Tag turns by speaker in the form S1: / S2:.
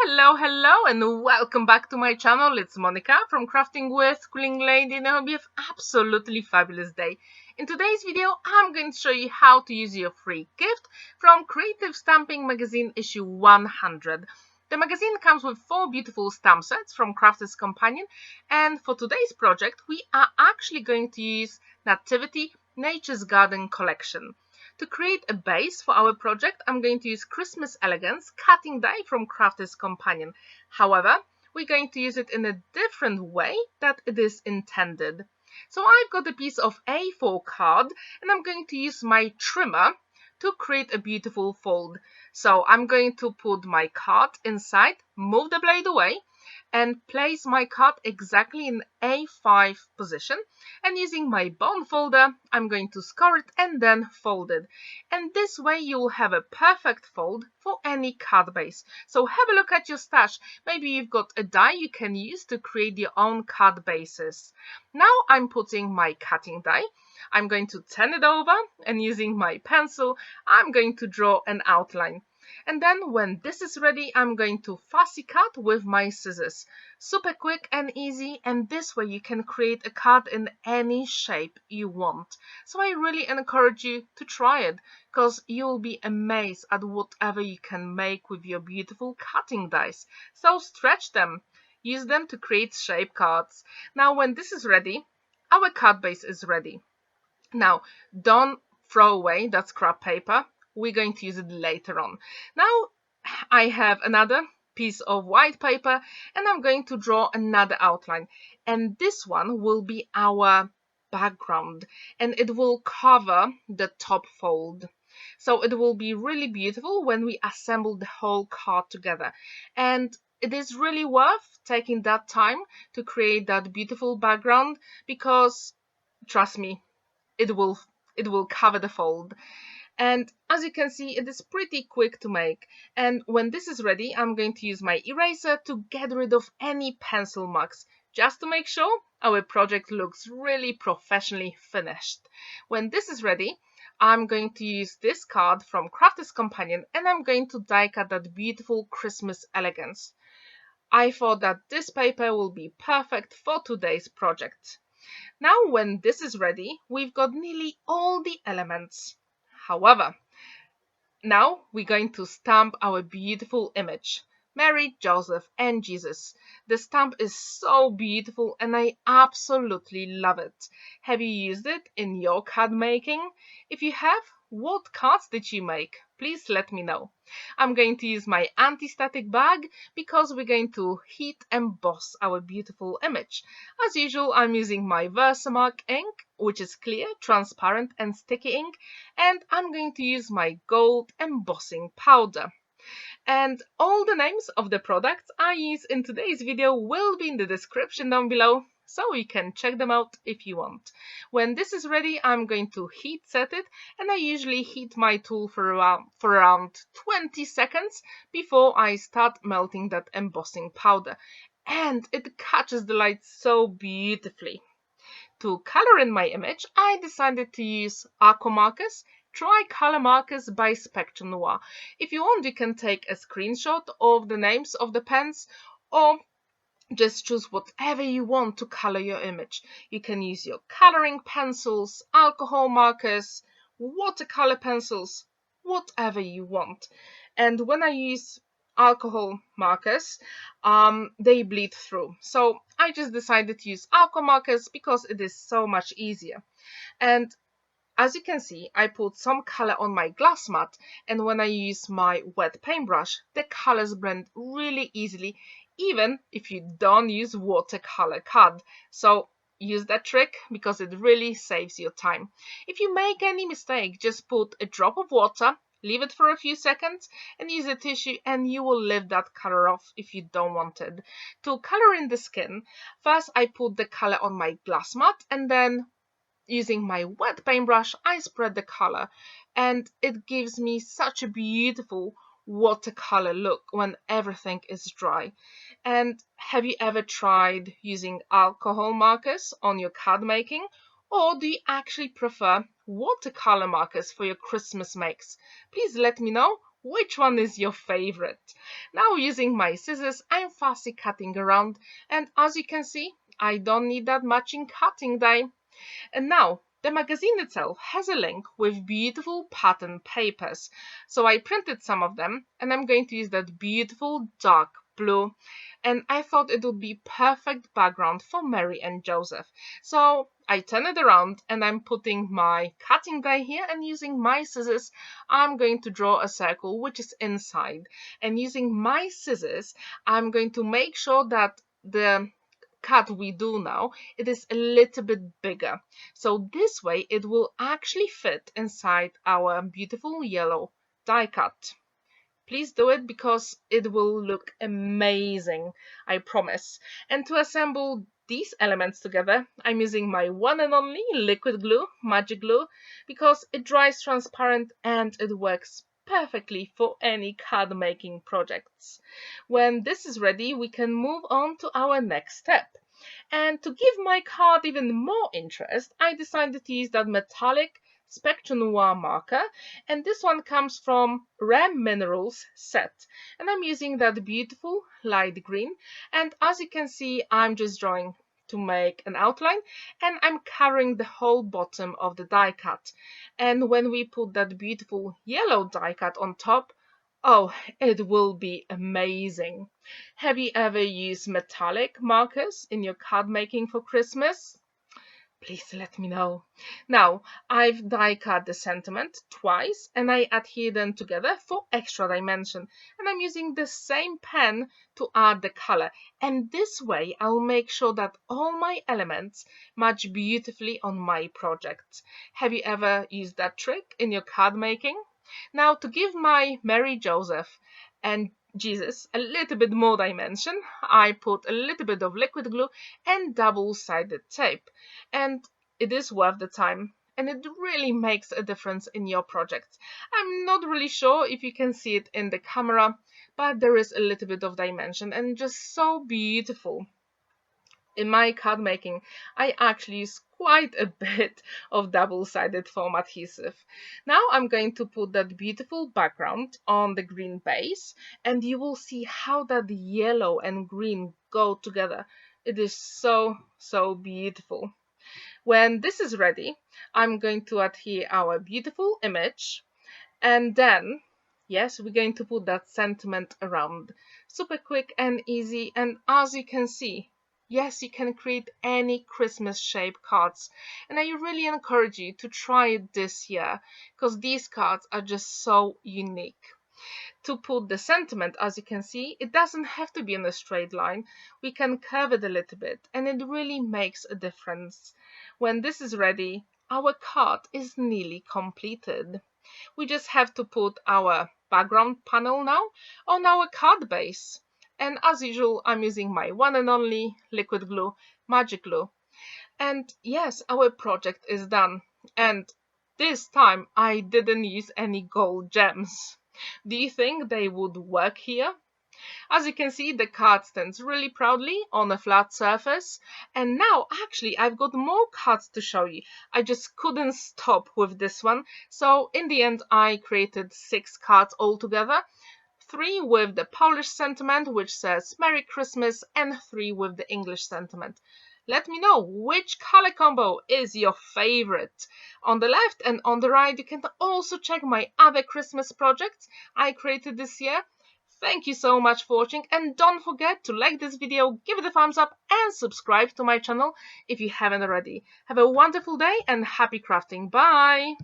S1: Hello, and welcome back to my channel. It's Monica from Crafting with Quilling Lady, and I hope you have absolutely fabulous day. In today's video, I'm going to show you how to use your free gift from Creative Stamping Magazine issue 100. The magazine comes with 4 beautiful stamp sets from Crafters Companion, and for today's project, we are actually going to use Nativity Nature's Garden collection. To create a base for our project, I'm going to use Christmas Elegance cutting die from Crafters Companion. However, we're going to use it in a different way that it is intended. So I've got a piece of A4 card and I'm going to use my trimmer to create a beautiful fold. So I'm going to put my card inside, move the blade away, and place my card exactly in A5 position, and using my bond folder I'm going to score it and then fold it, and this way you'll have a perfect fold for any card base. So have a look at your stash. Maybe you've got a die you can use to create your own card bases. Now I'm putting my cutting die. I'm going to turn it over, and using my pencil I'm going to draw an outline. And then when this is ready, I'm going to fussy cut with my scissors. Super quick and easy, and this way you can create a card in any shape you want. So I really encourage you to try it, because you'll be amazed at whatever you can make with your beautiful cutting dies. So stretch them, use them to create shape cards. Now when this is ready, our card base is ready. Now don't throw away that scrap paper. We're going to use it later on. Now I have another piece of white paper and I'm going to draw another outline, and this one will be our background and it will cover the top fold. So it will be really beautiful when we assemble the whole card together, and it is really worth taking that time to create that beautiful background, because trust me, it will cover the fold. And as you can see, it is pretty quick to make. And when this is ready, I'm going to use my eraser to get rid of any pencil marks, just to make sure our project looks really professionally finished. When this is ready, I'm going to use this card from Crafters Companion and I'm going to die cut that beautiful Christmas Elegance. I thought that this paper will be perfect for today's project. Now when this is ready, we've got nearly all the elements. However, now we're going to stamp our beautiful image, Mary, Joseph, and Jesus. The stamp is so beautiful and I absolutely love it. Have you used it in your card making? If you have, what cards did you make? Please let me know. I'm going to use my anti-static bag because we're going to heat emboss our beautiful image. As usual, I'm using my Versamark ink, which is clear, transparent and sticky ink, and I'm going to use my gold embossing powder. And all the names of the products I use in today's video will be in the description down below, so you can check them out if you want. When this is ready, I'm going to heat set it, and I usually heat my tool for around 20 seconds before I start melting that embossing powder. And it catches the light so beautifully. To color in my image, I decided to use AQUA markers, Tri-Color markers by Spectrum Noir. If you want, you can take a screenshot of the names of the pens, or just choose whatever you want to color your image. You can use your coloring pencils, alcohol markers, watercolor pencils, whatever you want. And when I use alcohol markers, they bleed through. So I just decided to use AQUA markers because it is so much easier. And as you can see, I put some color on my glass mat, and when I use my wet paintbrush, the colors blend really easily, even if you don't use watercolor card. So use that trick because it really saves your time. If you make any mistake, just put a drop of water, leave it for a few seconds, and use a tissue, and you will leave that color off if you don't want it. To color in the skin, first I put the color on my glass mat, and then using my wet paintbrush, I spread the color, and it gives me such a beautiful watercolor look when everything is dry. And have you ever tried using alcohol markers on your card making? Or do you actually prefer watercolor markers for your Christmas makes? Please let me know which one is your favorite? Now using my scissors, I'm fastly cutting around, and as you can see, I don't need that matching cutting die. And now, the magazine itself has a link with beautiful pattern papers. So I printed some of them, and I'm going to use that beautiful dark blue. And I thought it would be perfect background for Mary and Joseph. So I turn it around, and I'm putting my cutting die here, and using my scissors, I'm going to draw a circle which is inside. And using my scissors, I'm going to make sure that the cut we do now, it is a little bit bigger. So this way it will actually fit inside our beautiful yellow die cut. Please do it because it will look amazing, I promise. And to assemble these elements together, I'm using my one and only liquid glue, magic glue, because it dries transparent and it works perfectly for any card making projects. When this is ready, we can move on to our next step. And to give my card even more interest, I decided to use that metallic Spectrum Noir marker, and this one comes from Rare Minerals set, and I'm using that beautiful light green. And as you can see, I'm just drawing to make an outline, and I'm covering the whole bottom of the die cut. And when we put that beautiful yellow die cut on top, oh, it will be amazing. Have you ever used metallic markers in your card making for Christmas? Please let me know. Now, I've die cut the sentiment twice, and I adhere them together for extra dimension. And I'm using the same pen to add the color. And this way, I'll make sure that all my elements match beautifully on my project. Have you ever used that trick in your card making? Now, to give my Mary, Joseph, and Jesus a little bit more dimension, I put a little bit of liquid glue and double-sided tape. And it is worth the time, and it really makes a difference in your project. I'm not really sure if you can see it in the camera, but there is a little bit of dimension and just so beautiful. In my card making, I actually use quite a bit of double-sided foam adhesive. Now I'm going to put that beautiful background on the green base, and you will see how that yellow and green go together. It is so beautiful. When this is ready, I'm going to adhere our beautiful image, and then yes, we're going to put that sentiment around. Super quick and easy, and as you can see, yes, you can create any Christmas shaped cards, and I really encourage you to try it this year because these cards are just so unique. To put the sentiment, as you can see, it doesn't have to be in a straight line. We can curve it a little bit, and it really makes a difference. When this is ready, our card is nearly completed. We just have to put our background panel now on our card base. And as usual, I'm using my one and only liquid glue, magic glue. And yes, our project is done. And this time I didn't use any gold gems. Do you think they would work here? As you can see, the card stands really proudly on a flat surface. And now, actually, I've got more cards to show you. I just couldn't stop with this one. So in the end, I created 6 cards altogether. 3 with the Polish sentiment, which says Merry Christmas, and 3 with the English sentiment. Let me know which color combo is your favorite. On the left and on the right, you can also check my other Christmas projects I created this year. Thank you so much for watching, and don't forget to like this video, give it a thumbs up, and subscribe to my channel if you haven't already. Have a wonderful day and happy crafting. Bye!